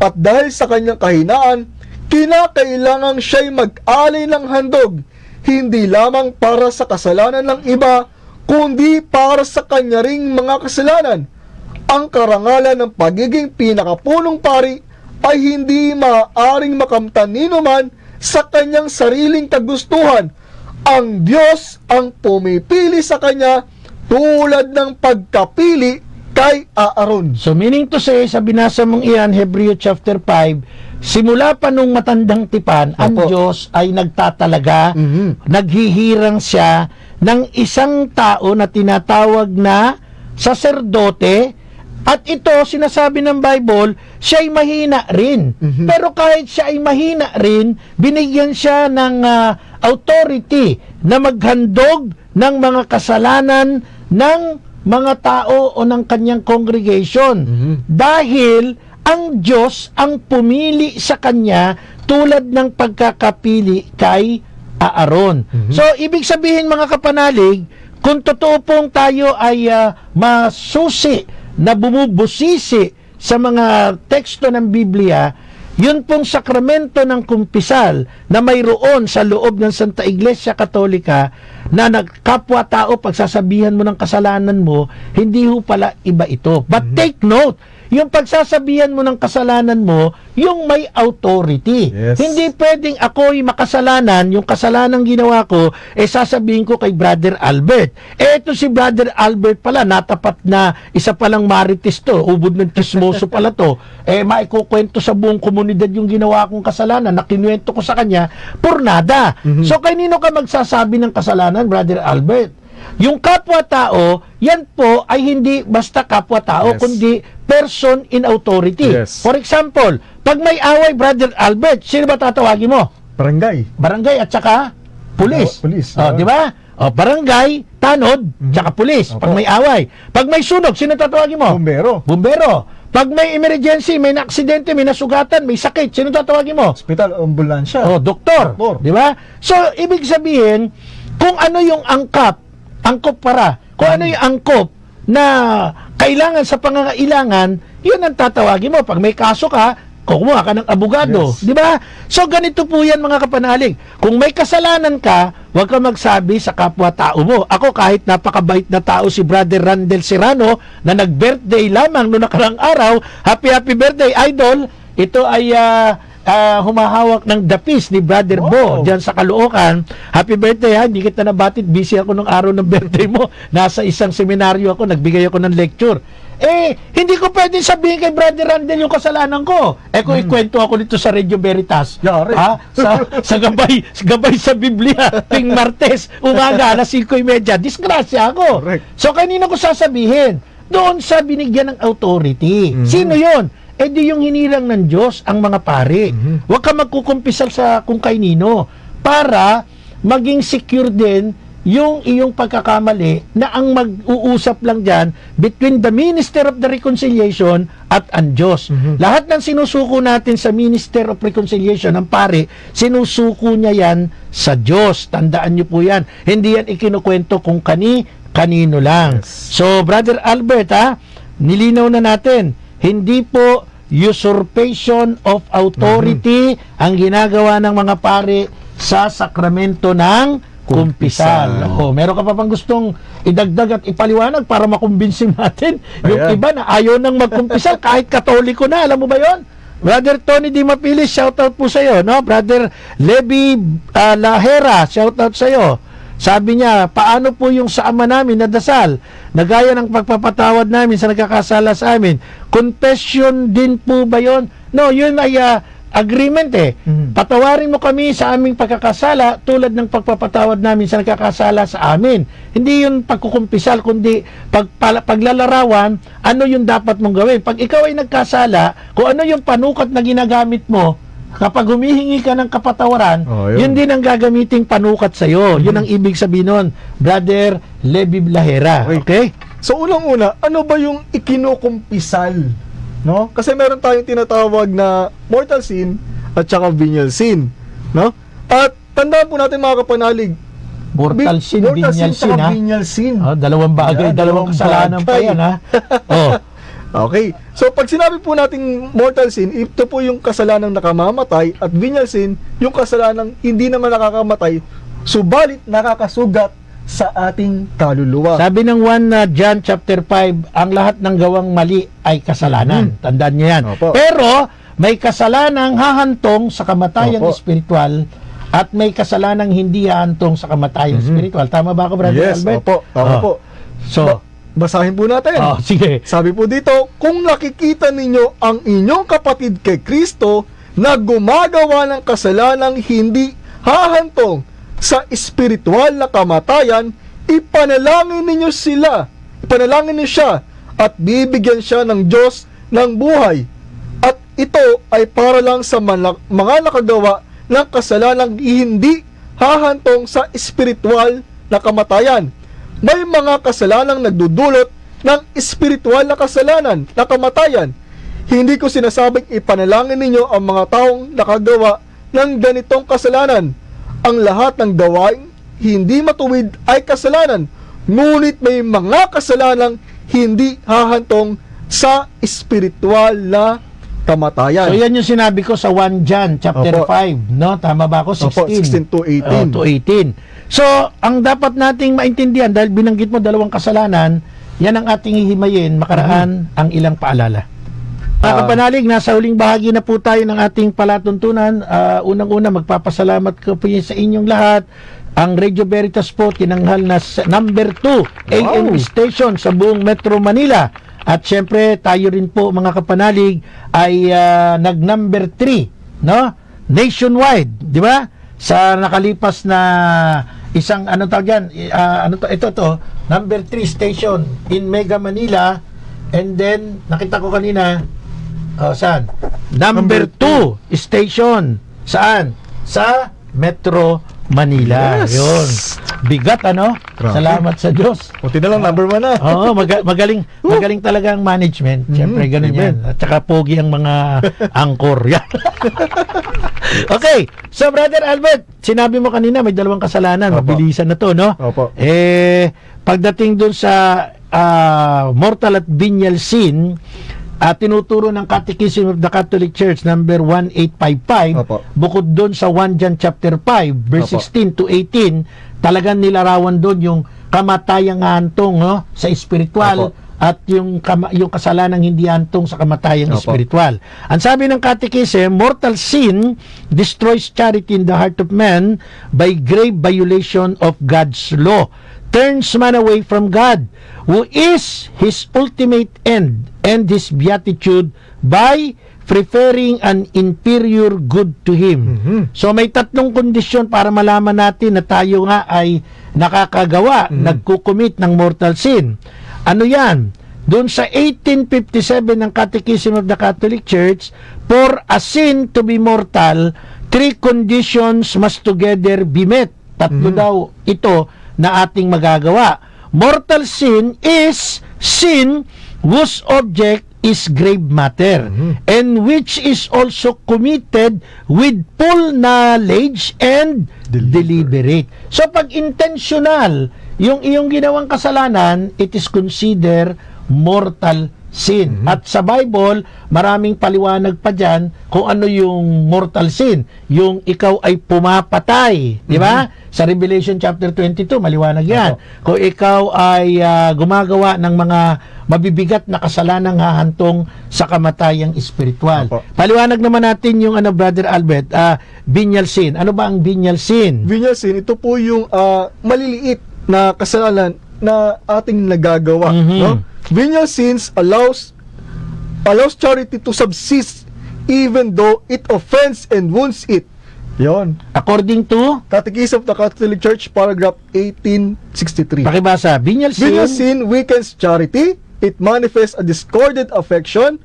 At dahil sa kanyang kahinaan, kinakailangang siya'y mag-alay ng handog, hindi lamang para sa kasalanan ng iba, kundi para sa kanya ring mga kasalanan. Ang karangalan ng pagiging pinakapunong pari ay hindi maaaring makamtan ninuman sa kanyang sariling kagustuhan. Ang Diyos ang pumipili sa kanya tulad ng pagkapili kay Aaron. So meaning to say, sa binasa mong iyan, Hebreo chapter 5, simula pa nung matandang tipan, ang Opo. Diyos ay nagtatalaga, naghihirang siya ng isang tao na tinatawag na saserdote. At ito, sinasabi ng Bible, siya ay mahina rin. Pero kahit siya ay mahina rin, binigyan siya ng authority na maghandog ng mga kasalanan ng mga tao o ng kanyang congregation. Dahil ang Diyos ang pumili sa kanya tulad ng pagkakapili kay Aaron. So, ibig sabihin mga kapanalig, kung totoo pong tayo ay masusi na bumubusisi sa mga teksto ng Biblia, yun pong sakramento ng kumpisal na mayroon sa loob ng Santa Iglesia Katolika na nagkapwa-tao pagsasabihan mo ng kasalanan mo, hindi ho pala iba ito. But take note, yung pagsasabihan mo ng kasalanan mo, yung may authority. Yes. Hindi pwedeng ako'y makasalanan, yung kasalanang ginawa ko, sasabihin ko kay Brother Albert. Ito si Brother Albert pala, natapat na isa palang marites to, ubod ng tismoso pala to. Maikukwento sa buong komunidad yung ginawa kong kasalanan, na kinuwento ko sa kanya, purnada. So, kanino ka magsasabi ng kasalanan, Brother Albert? Yung kapwa-tao, yan po ay hindi basta kapwa-tao, Yes. kundi person in authority. Yes. For example, pag may away, Brother Albert, sino ba tatawagin mo? Barangay. Barangay at saka pulis. Pulis. Di ba? Barangay, tanod, tsaka pulis. Pag Opo. may away. Pag may sunog, sino tatawagin mo? Bumbero. Bumbero. Pag may emergency, may naaksidente, may nasugatan, may sakit, sino tatawagin mo? Hospital, ambulansya. Doktor. Doktor. Di ba? So, ibig sabihin, kung ano yung angkop para, kung ano yung angkop na kailangan sa pangangailangan, yun ang tatawagin mo. Pag may kaso ka, kumuha ka ng abogado. Yes. Di ba? So, ganito po yan mga kapanalig. Kung may kasalanan ka, huwag ka magsabi sa kapwa-tao mo. Ako, kahit napakabait na tao si Brother Randel Serrano, na nag-birthday lamang noong nakarang araw, happy birthday, idol. Ito ay humahawak ng dapis ni Brother Bo dyan sa Caloocan. Happy birthday ha, hindi kita nabatid, busy ako nung araw ng birthday mo, nasa isang seminaryo ako, nagbigay ako ng lecture. Hindi ko pwedeng sabihin kay Brother Randel yung kasalanan ko. Kung ikwento ako dito sa Radio Veritas, Yari. sa gabay sa Biblia, ting Martes, umaga, alas 5:30, disgrasya ako. Correct. So, kanino ko sasabihin? Doon sa binigyan ng authority. Sino yon? Di yung hinilang ng Diyos ang mga pari. Huwag ka magkukumpisal sa kung kainino para maging secure din yung iyong pagkakamali na ang mag-uusap lang dyan between the Minister of the Reconciliation at ang Diyos. Lahat ng sinusuko natin sa Minister of Reconciliation, ang pari, sinusuko niya yan sa Diyos. Tandaan niyo po yan. Hindi yan ikinukwento kung kanino lang. Yes. So, Brother Albert, nilinaw na natin, hindi po usurpation of authority ang ginagawa ng mga pari sa sakramento ng kumpisal. Meron ka pa bang gustong idagdag at ipaliwanag para makumbinsin natin yung Ayan. iba na ayaw nang magkumpisal kahit Katoliko na, alam mo ba yon? Brother Tony Di Mapilis, shoutout po sa iyo, no? Brother Levi Lahera, shoutout sa iyo. Sabi niya, paano po yung sa Ama namin na dasal? Na gaya ng pagpapatawad namin sa nagkakasala sa amin. Confession din po ba yun? No, yun ay agreement eh. Patawarin mo kami sa aming pagkakasala tulad ng pagpapatawad namin sa nagkakasala sa amin. Hindi yun pagkukumpisal, kundi paglalarawan, ano yung dapat mong gawin. Pag ikaw ay nagkasala, kung ano yung panukat na ginagamit mo, kapag humihingi ka ng kapatawaran, yun din ang gagamiting panukat sa'yo. Yun ang ibig sabihin nun, Brother Levi Blahera. Okay? So unang-una, ano ba yung ikinukumpisal? No? Kasi meron tayong tinatawag na mortal sin at saka venial sin, no? At tandaan po natin mga kapanalig, Mortal sin, venial sin, ha? Venial sin. Dalawang bagay, dalawang kasalanan pa yan, ha? Okay. So pag sinabi po nating mortal sin, ito po yung kasalanang nakamamatay, at venial sin, yung kasalanang hindi naman nakakamatay, subalit nakakasugat sa ating kaluluwa. Sabi ng 1 John chapter 5, ang lahat ng gawang mali ay kasalanan. Tandaan niyo yan. Opo. Pero may kasalanang hahantong sa kamatayang espiritual at may kasalanang hindi hahantong sa kamatayang espiritual. Tama ba ako, Brother Yes, Albert? opo. Tama po. So, basahin po natin. sige. Sabi po dito, kung nakikita ninyo ang inyong kapatid kay Kristo na gumagawa ng kasalanang hindi hahantong sa espiritual na kamatayan, ipanalangin ninyo siya at bibigyan siya ng Diyos ng buhay. At ito ay para lang sa mga nakagawa ng kasalanang hindi hahantong sa espiritual na kamatayan. May mga kasalanang nagdudulot ng espiritual na kasalanan na kamatayan. Hindi ko sinasabing ipanalangin ninyo ang mga taong nakagawa ng ganitong kasalanan. Ang lahat ng gawain hindi matuwid ay kasalanan, ngunit may mga kasalanang hindi hahantong sa espiritual na kamatayan. So yan yung sinabi ko sa 1 John chapter Opo. 5, no? Tama ba ako? 16. Opo, 16 to 18. To 18. So, ang dapat nating maintindihan, dahil binanggit mo dalawang kasalanan, yan ang ating hihimayin makaraan ang ilang paalala. Mga kapanalig, nasa huling bahagi na po tayo ng ating palatuntunan. Unang-una, magpapasalamat ko po sa inyong lahat. Ang Radio Veritas po, tinanghal na number 2 AM station sa buong Metro Manila. At syempre, tayo rin po, mga kapanalig, ay nag-number 3, no? Nationwide, di ba? Sa nakalipas na isang, ano tawag yan? Ito, number 3 station in Mega Manila. And then, nakita ko kanina, saan? Number 2 station. Saan? Sa Metro Manila. Yes. Yun. Bigat, ano? Grabe. Salamat sa Diyos. Buti na lang, number 1 na. Oo, magaling talaga ang management. Siyempre, ganun yan. At saka pogi ang mga angkor. Yan. Okay. So, Brother Albert, sinabi mo kanina, may dalawang kasalanan. Opo. Mabilisan na to, no? Opo. Pagdating dun sa mortal at venial sin, tinuturo ng Catechism of the Catholic Church number 1855. Opo. Bukod doon sa 1 John chapter 5 verse Opo. 16 to 18, talagang nilarawan doon yung kamatayang hantong, no, sa espiritual. Opo. At yung kasalanang hindi hantong sa kamatayang Opo. espiritual. Ang sabi ng Catechism, mortal sin destroys charity in the heart of man by grave violation of God's law, turns man away from God, who is his ultimate end, and his beatitude by preferring an inferior good to him. So may tatlong kondisyon para malaman natin na tayo nga ay nakakagawa, nagkukumit ng mortal sin. Ano yan? Doon sa 1857 ng Catechism of the Catholic Church, for a sin to be mortal, 3 conditions must together be met. Tatlo daw ito na ating magagawa. Mortal sin is sin whose object is grave matter, and which is also committed with full knowledge and deliberate. So pag intentional yung iyong ginawang kasalanan, it is considered mortal sin. At sa Bible, maraming paliwanag pa dyan kung ano yung mortal sin. Yung ikaw ay pumapatay. Di ba? Sa Revelation chapter 22, maliwanag yan. Kung ikaw ay gumagawa ng mga mabibigat na kasalanang hahantong sa kamatayang espiritual. Paliwanag naman natin yung Brother Albert, venial sin. Ano ba ang venial sin? Venial sin, ito po yung maliliit na kasalanan na ating nagagawa. No? Venial sins allows charity to subsist even though it offends and wounds it. Yon. According to Catechism of the Catholic Church, paragraph 1863. pakibasa, venial sin, Venial sin weakens charity. It manifests a discordant affection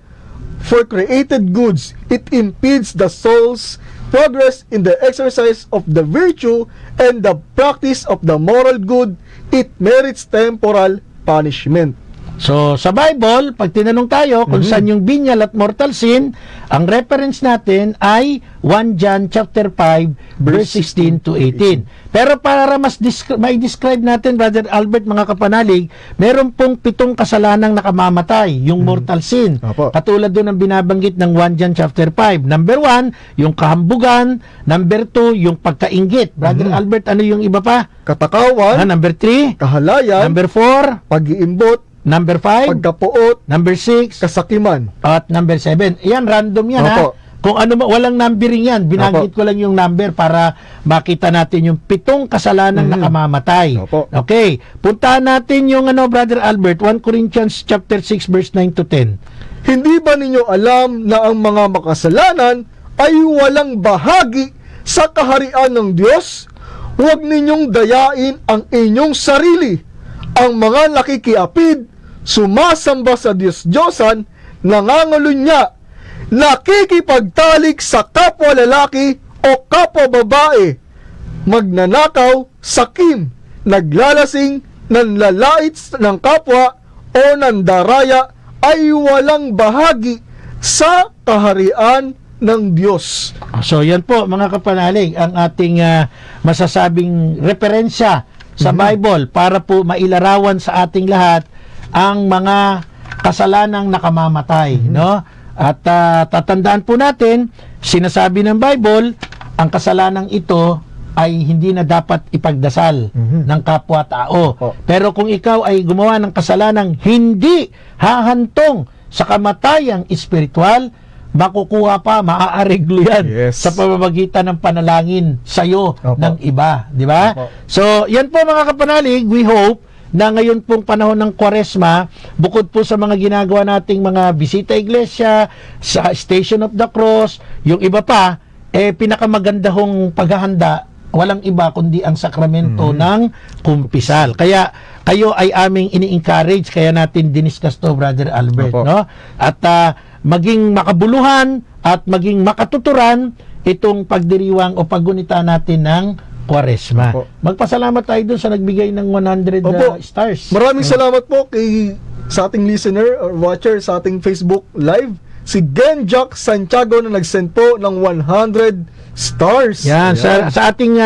for created goods. It impedes the soul's progress in the exercise of the virtue and the practice of the moral good. It merits temporal punishment. So, sa Bible, pag tinanong tayo kung saan yung venial at mortal sin, ang reference natin ay 1 John chapter 5, verse 16 to 18. Pero para mas may describe natin, Brother Albert, mga kapanalig, meron pong 7 kasalanang nakamamatay, yung mortal sin. Katulad doon ang binabanggit ng 1 John chapter 5. Number 1, yung kahambugan. Number 2, yung pagkainggit. Brother Albert, ano yung iba pa? Katakawan. Number 3, Kahalayan. number 4, Pag-iimbot. number 5, Pagkapuot. number 6, Kasakiman. at number 7. Yan, random yan Opo. ha. Kung ano, walang numbering yan. Binanggit ko lang yung number para makita natin yung 7 kasalanang nakamamatay. Opo. Okay. Puntahan natin yung Brother Albert, 1 Corinthians chapter 6, verse 9 to 10. Hindi ba ninyo alam na ang mga makasalanan ay walang bahagi sa kaharian ng Diyos? Huwag ninyong dayain ang inyong sarili. Ang mga nakikiapid, sumasamba sa Diyos-Diyosan, nangangalunya, nakikipagtalik sa kapwa lalaki o kapwa babae, magnanakaw, sakim, naglalasing, nanlalait ng kapwa o nandaraya ay walang bahagi sa kaharian ng Diyos. So yan po mga kapanalig ang ating masasabing referensya sa Bible para po mailarawan sa ating lahat ang mga kasalanang nakamamatay, no? At tatandaan po natin, sinasabi ng Bible, ang kasalanang ito ay hindi na dapat ipagdasal ng kapwa-tao. Pero kung ikaw ay gumawa ng kasalanang hindi hahantong sa kamatayang espiritual, makukuha pa, maaareglo yan sa pamamagitan ng panalangin sa'yo ng iba. Di ba? So, yan po mga kapanalig, we hope na ngayon pong panahon ng Kwaresma, bukod po sa mga ginagawa nating mga bisita iglesia, sa Station of the Cross, yung iba pa, pinakamaganda hong paghahanda, walang iba kundi ang sakramento ng kumpisal. Kaya kayo ay aming ini-encourage, kaya natin diniscuss to, Brother Albert, no? At maging makabuluhan at maging makatuturan itong pagdiriwang o paggunita natin ng Kwaresma. Magpasalamat tayo dun sa nagbigay ng 100 stars. Maraming salamat po sa ating listener or watcher sa ating Facebook Live, si Genjack Santiago na nag-send po ng 100 stars. Yan, sa ating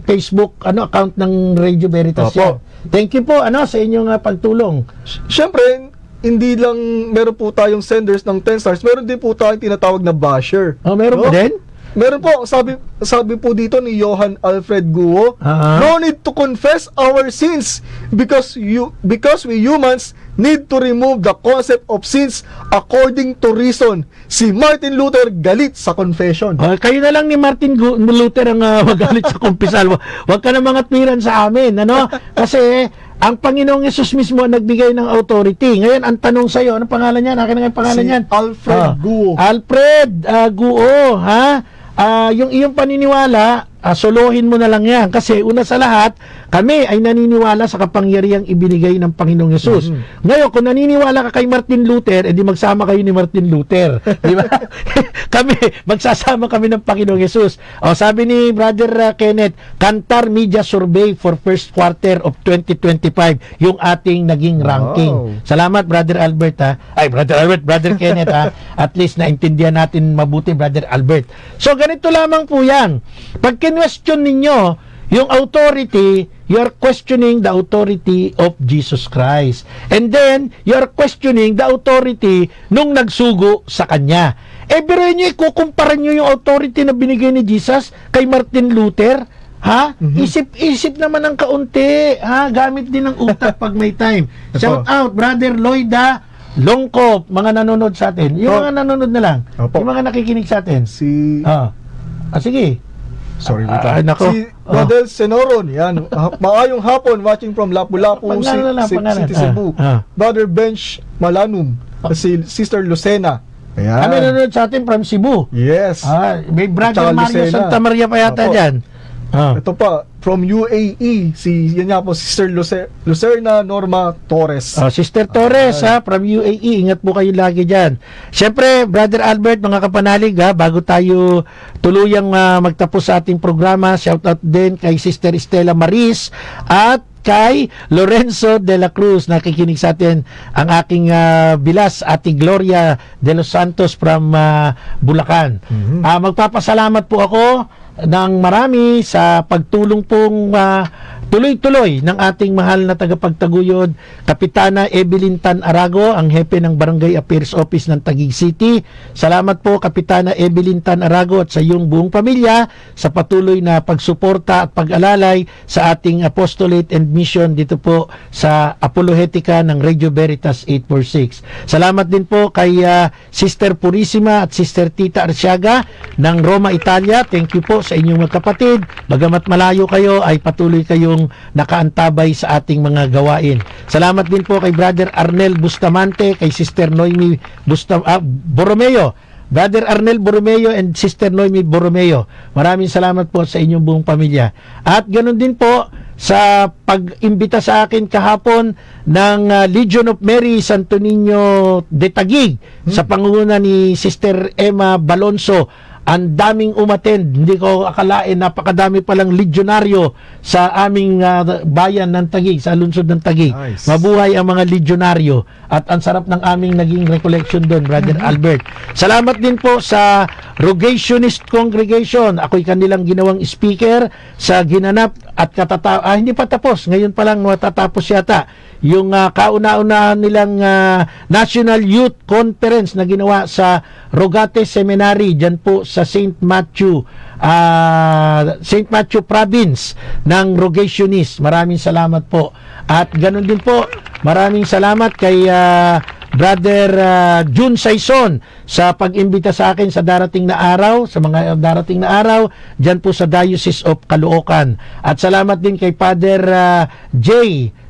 Facebook account ng Radio Veritas. Thank you po sa inyong pagtulong. Siyempre, hindi lang meron po tayong senders ng 10 stars, meron din po tayong tinatawag na basher. Meron pa din? Meron po, sabi po dito ni Johan Alfred Guo, no need to confess our sins because we humans need to remove the concept of sins according to reason. Si Martin Luther galit sa confession. Kayo na lang ni Martin Luther ang magalit sa kumpisal. Huwag ka na mga twiran sa amin, Kasi ang Panginoong Yesus mismo nagbigay ng authority. Ngayon, ang tanong sa'yo, anong pangalan niyan? Akin na nga yung pangalan niyan. Alfred Guo. Alfred Guo, yung iyong paniniwala, solohin mo na lang yan. Kasi una sa lahat, kami ay naniniwala sa kapangyarihang ibinigay ng Panginoong Yesus. Ngayon, kung naniniwala ka kay Martin Luther, edi magsama kayo ni Martin Luther. Di ba? Magsasama kami ng Panginoong Yesus. Sabi ni Brother Kenneth, Kantar Media Survey for first quarter of 2025, yung ating naging ranking. Salamat, Brother Albert, Brother Kenneth, At least naintindihan natin mabuti, Brother Albert. So, ganito lamang po yan. Pag kinwestiyon ninyo Yung authority, you're questioning the authority of Jesus Christ. And then, you're questioning the authority nung nagsugo sa Kanya. Pero nyo, ikukumpara nyo yung authority na binigay ni Jesus kay Martin Luther. Ha? Isip naman ng kaunti. Ha? Gamit din ng utak pag may time. Shout out, Brother Lloyda Longkop, mga nanonood sa atin. Yung mga nanonood na lang. Yung mga nakikinig sa atin. Sige. Sorry, nako. Si Rodel Senoron, yan. Maayong hapon, watching from Lapu-Lapu, City, Cebu. Brother Bench Malanum, si Sister Lucena. Ayan. Kami nanonood sa atin from Cebu. Yes. May Brother Tsaka Mario Lucena. Santa Maria pa yata dyan. Ito pa, from UAE, yan nga po, Sister Lucerna Norma Torres. Sister Torres, from UAE. Ingat po kayo lagi dyan. Siyempre, Brother Albert, mga kapanalig, bago tayo tuluyang magtapos sa ating programa, shout out din kay Sister Estela Maris at kay Lorenzo de la Cruz. Nakikinig sa atin ang aking bilas, Ate Gloria de los Santos from Bulacan. Magpapasalamat po ako ng marami sa pagtulong pong tuloy-tuloy ng ating mahal na tagapagtaguyod, Kapitana Evelyn Tan Arago, ang hepe ng Barangay Affairs Office ng Taguig City. Salamat po, Kapitana Evelyn Tan Arago, at sa iyong buong pamilya sa patuloy na pagsuporta at pag-alalay sa ating apostolate and mission dito po sa Apologetica ng Radio Veritas 846. Salamat din po kay Sister Purissima at Sister Tita Arsiaga ng Roma, Italia. Thank you po sa inyong magkapatid. Bagamat malayo kayo, ay patuloy kayong nakaantabay sa ating mga gawain. Salamat din po kay Brother Arnel Bustamante, kay Sister Noemi Borromeo, Brother Arnel Borromeo and Sister Noemi Borromeo. Maraming salamat po sa inyong buong pamilya. At ganoon din po sa pag-imbita sa akin kahapon ng Legion of Mary Santo Niño de Taguig sa pangunguna ni Sister Emma Balonso. Ang daming umattend. Hindi ko akalain, napakadami palang ledyonaryo sa aming bayan ng Taguig, sa lungsod ng Taguig. Nice. Mabuhay ang mga ledyonaryo. At ang sarap ng aming naging recollection doon, Brother Albert. Salamat din po sa Rogationist Congregation. Ako'y kanilang ginawang speaker sa ginanap at hindi pa tapos. Ngayon pa lang matatapos yata yung kauna-unahan nilang National Youth Conference na ginawa sa Rogate Seminary dyan po sa St. Matthew Province ng Rogationist. Maraming salamat po. At ganun din po, maraming salamat kay Brother June Saison sa pag-imbita sa akin sa darating na araw, sa mga darating na araw dyan po sa Diocese of Caloocan. At salamat din kay Father J.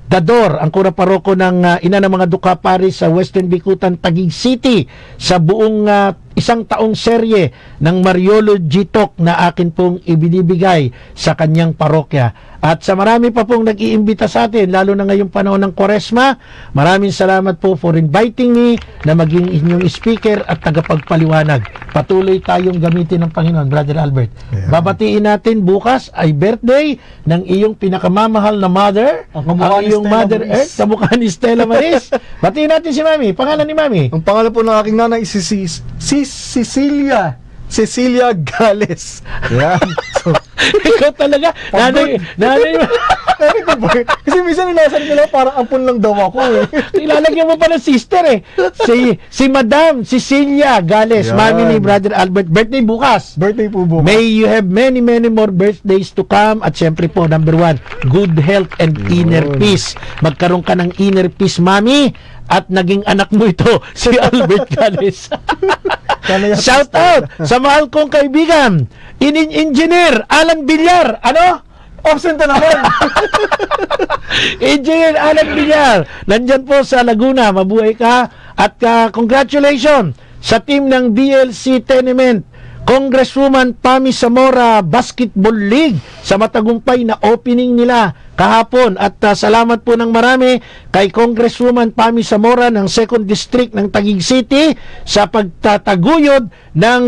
Dador, ang kura paroko ng ina ng mga Duka Paris sa Western Bicutan, Taguig City, sa buong isang taong serye ng Mariology Talk na akin pong ibinibigay sa kanyang parokya. At sa marami pa pong nag-iimbita sa atin, lalo na ngayong panahon ng Kwaresma, maraming salamat po for inviting me na maging inyong speaker at tagapagpaliwanag. Patuloy tayong gamitin ng Panginoon, Brother Albert. Yeah. Babatiin natin bukas ay birthday ng iyong pinakamamahal na mother, ang iyong Mother Earth, sa mukha ni Stella Maris. Batiin natin si Mami. Pangalan ni Mami? Ang pangalan po ng aking nanay si Cecilia Gales. Yan. So, ikaw talaga. Nanay mo. Kasi minsan inasan ko lang parang ampun lang daw ako eh. Ilalagyan mo pa ng sister eh. Si Madam Cecilia Gales, Yan. mami ni Brother Albert. Birthday bukas. Birthday po bukas. May you have many more birthdays to come. At syempre po, number 1, good health and inner peace. Magkaroon ka ng inner peace, mami. At naging anak mo ito, si Albert Gales. Shout out sa mahal kong kaibigan, Engineer Alan Villar. Ano? Absent na naman. Engineer Alan Villar, nandyan po sa Laguna. Mabuhay ka. At congratulations sa team ng DLC Tenement, Congresswoman Pami Zamora Basketball League sa matagumpay na opening nila kahapon. At salamat po ng marami kay Congresswoman Pami Zamora ng 2nd District ng Taguig City sa pagtataguyod ng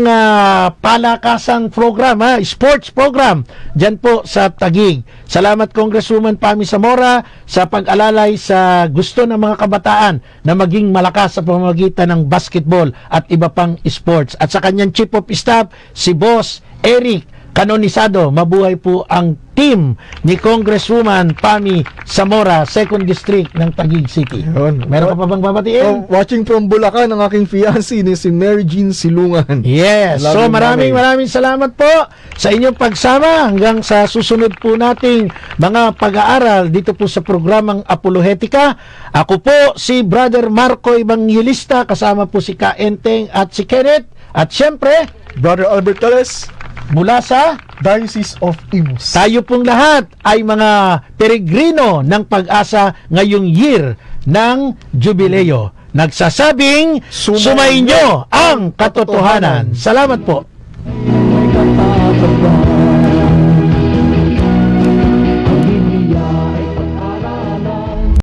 palakasang program, sports program dyan po sa Taguig. Salamat Congresswoman Pami Zamora sa pag-alalay sa gusto ng mga kabataan na maging malakas sa pamamagitan ng basketball at iba pang sports. At sa kanyang Chief of Staff, si Boss Eric Canonisado. Mabuhay po ang team team ni Congresswoman Pami Zamora, 2nd District ng Taguig City. Yun. Meron ka pa bang babatiin? Watching from Bulacan, ang aking fiancé ni si Mary Jean Silungan. Yes. Love So you, maraming Mami. salamat po sa inyong pagsama hanggang sa susunod po nating mga pag-aaral dito po sa programang Apolohetika. Ako po si Brother Marco Evangelista, kasama po si Ka Enteng at si Kenneth, at syempre Brother Albert Tales, mula sa Diocese of Imus. tayo pong lahat ay mga peregrino ng pag-asa ngayong year ng Jubileo. Nagsasabing, sumainyo ang katotohanan. Salamat po. May katapang